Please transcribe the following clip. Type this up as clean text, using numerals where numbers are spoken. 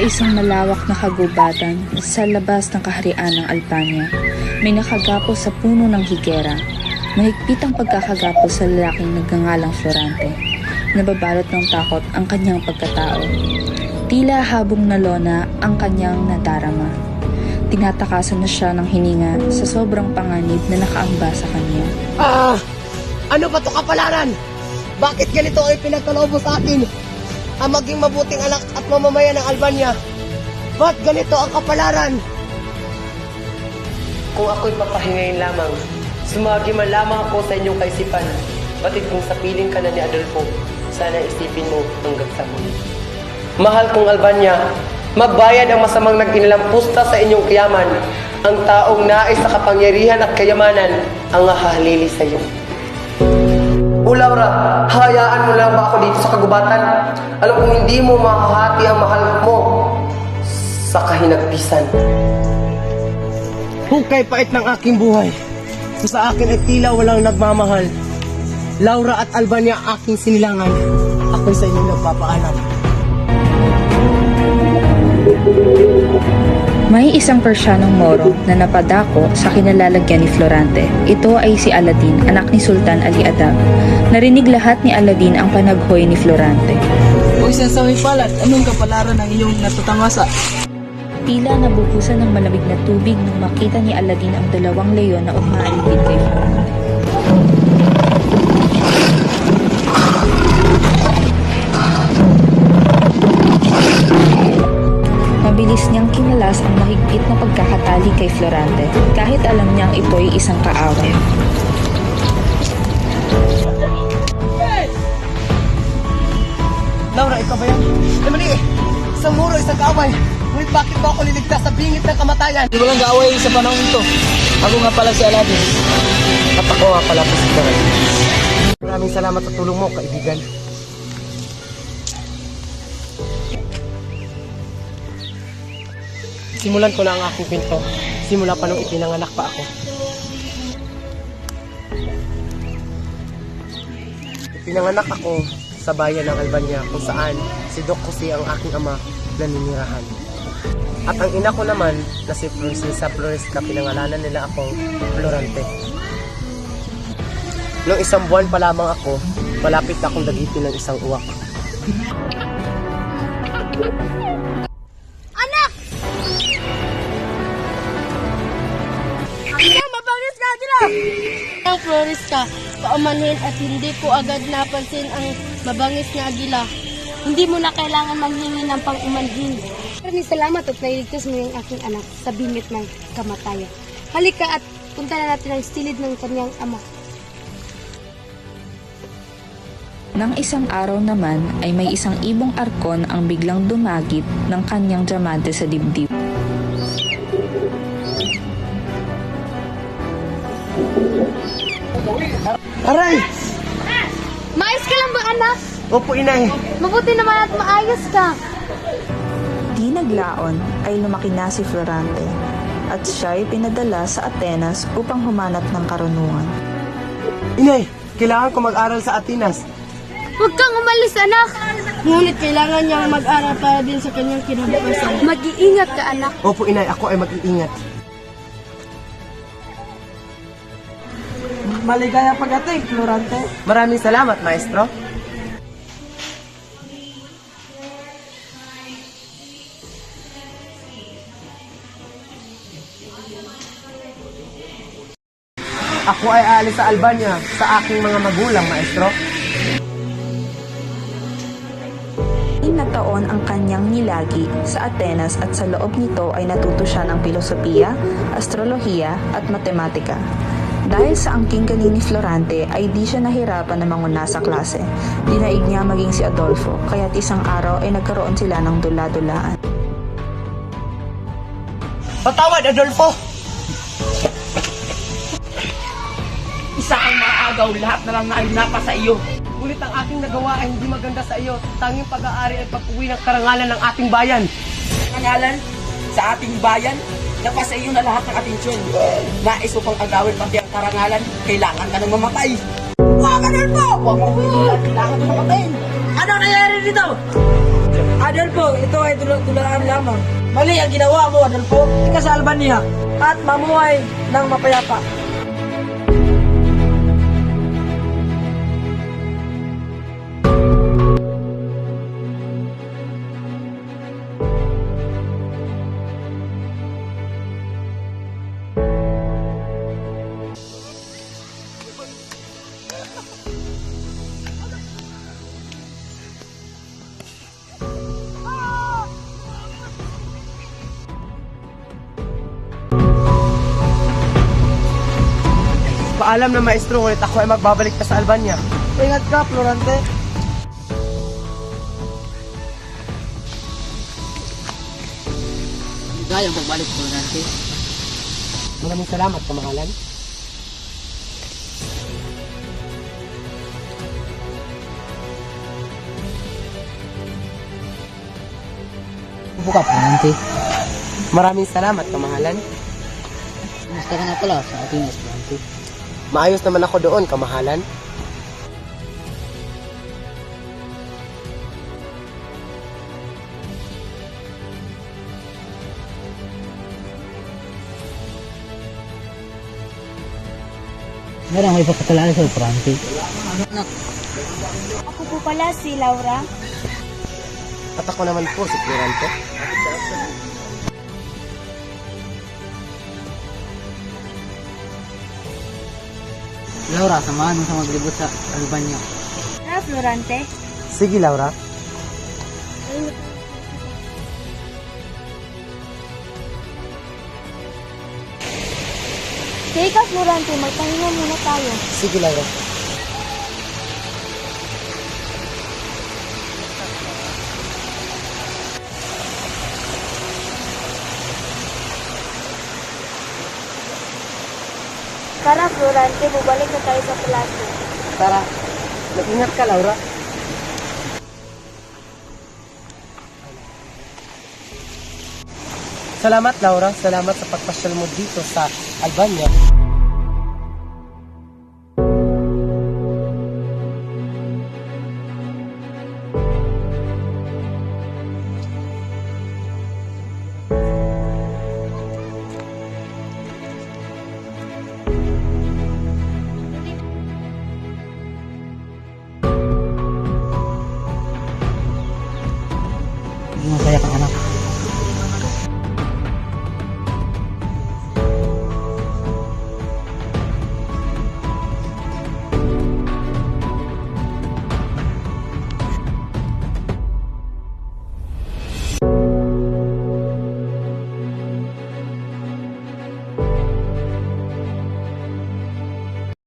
Sa isang malawak na kagubatan sa labas ng kaharian ng Albania, may nakagapos sa puno ng higera. Mahigpit ang pagkakagapos sa lalaking nagngangalang Florante. Nababalot ng takot ang kanyang pagkatao. Tila habong nalona ang kanyang nadarama. Tinatakasan na siya ng hininga sa sobrang panganib na nakaamba sa kanya. Ano ba ito kapalaran? Bakit ganito ay pinagkaloob sa akin? Ang maging mabuting anak at mamamayan ng Albania. Ba't ganito ang kapalaran? Kung ako'y papahingayin lamang, sumagi man lamang ako sa inyong kaisipan. Batid kung sa piling ka na ni Adolfo, sana isipin mo hanggang sa muli. Mahal kong Albania, magbayad ang masamang nag-inilampusta sa inyong kayaman. Ang taong nais sa kapangyarihan at kayamanan ang hahalili sa iyo. O Laura, hayaan mo lang ba ako dito sa kagubatan? Alam kong hindi mo makahati ang mahal mo sa kahinagpisan. Hukay pait ng aking buhay. Sa akin ay tila walang nagmamahal. Laura at Albania aking sinilangan. Ako'y sa inyo nagpapaalam. May isang Persyanong Moro na napadako sa kinalalagyan ni Florante. Ito ay si Aladin, anak ni Sultan Ali Adab. Narinig lahat ni Aladin ang panaghoy ni Florante. O isang sawing palad, anong kapalaran ng iyong natutangasa? Tila nabubusan ng malamig na tubig nang makita ni Aladin ang dalawang leyon na umaalipin kay Florante. Mabilis niyang kinalas ang mahigpit na pagkakatali kay Florante, kahit alam niyang ito'y isang kaaway. Laura, ikaw ba yan? Ay, mali! Isang muro, isang kaaway! Ngunit bakit ba ako liligtas sa bingit ng kamatayan? Hindi walang gaaway sa panahon ito. Ako nga pala si Aladin. At ako nga pala po si Florante. Maraming salamat sa tulong mo, kaibigan. Simulan ko na ang aking pinto. Simula pa nung ipinanganak pa ako. Ipinanganak ako sa bayan ng Albania kung saan si Doc Jose ang aking ama naninirahan. At ang ina ko naman na si Princesa Floresca, pinangalanan nila akong Florante. Noong isang buwan pa lamang ako, malapit na akong dagitin ng isang uwak. Ang florist ka, paumanhin at hindi ko agad napansin ang mabangis na agila. Hindi mo na kailangan maghingi ng pang-umanhin. Maraming salamat at nailigtas mo yung aking anak sa bingit ng kamatayan. Halika at punta na natin ang silid ng kanyang ama. Nang isang araw naman ay may isang ibong arkon ang biglang dumagit ng kanyang diamante sa dibdib. Aray! Maayos ka lang ba, anak? Opo, inay. Mabuti naman at maayos ka. Di naglaon ay lumaki na si Florante at siya'y pinadala sa Atenas upang humanap ng karunungan. Inay, kailangan ko mag-aral sa Atenas. Huwag kang umalis, anak. Ngunit kailangan niyang mag-aral para din sa kanyang kinabukasan. Mag-iingat ka, anak. Opo, inay, ako ay mag-iingat. Maligayang pag-ating, Florante. Maraming salamat, maestro. Ako ay aalis sa Albania sa aking mga magulang, maestro. Na taon ang kanyang nilagi sa Atenas at sa loob nito ay natuto siya ng filosofiya, astrolohiya at matematika. Dahil sa angking galing ni Florante ay di siya nahirapan na manguna sa klase. Dinaig niya maging si Adolfo, kaya't isang araw ay nagkaroon sila ng dula-dulaan. Patawad, Adolfo! Isa kang maagaw, lahat na lang na ay napa sa iyo. Ngunit ang aking nagawa ay hindi maganda sa iyo. Tanging pag-aari ay pag-uwi ng karangalan ng ating bayan. Pangalan sa ating bayan, napasa iyo na lahat ng atensyon. Nais mo pang agawin pati ang karangalan, kailangan ka nang mamatay. Huwag ka po! Huwag mo kailangan ka mamatay. Ano nangyayari dito? Adolfo, ito ay dulaan lamang. Mali ang ginawa mo, Adolfo. Ika sa Albania at mamuhay ng mapayapa. Paalam na maestro, ngunit ako ay magbabalik pa sa Albania. Ingat ka, Florante. Gayang pagbalik ko natin. Maraming salamat, kamahalan. Buka po nanti. Maraming salamat, kamahalan. Kumusta ka na pala sa ating estudyante? Maayos naman ako doon, kamahalan. Meron may pagkakilala sa Francis. Ako po pala si Laura. At ako naman po, si Florante. Laura, samahan mo sa maglibot sa Albania. Florante. Sige, Laura. Teka, Florante, magpahinga muna tayo. Sige, Laura. Tara, Florante, bubalik na tayo sa klase. Tara, mag-ingat ka, Laura. Salamat, Laura. Salamat sa pagpasyal mo dito sa Albania. Masaya kang anak.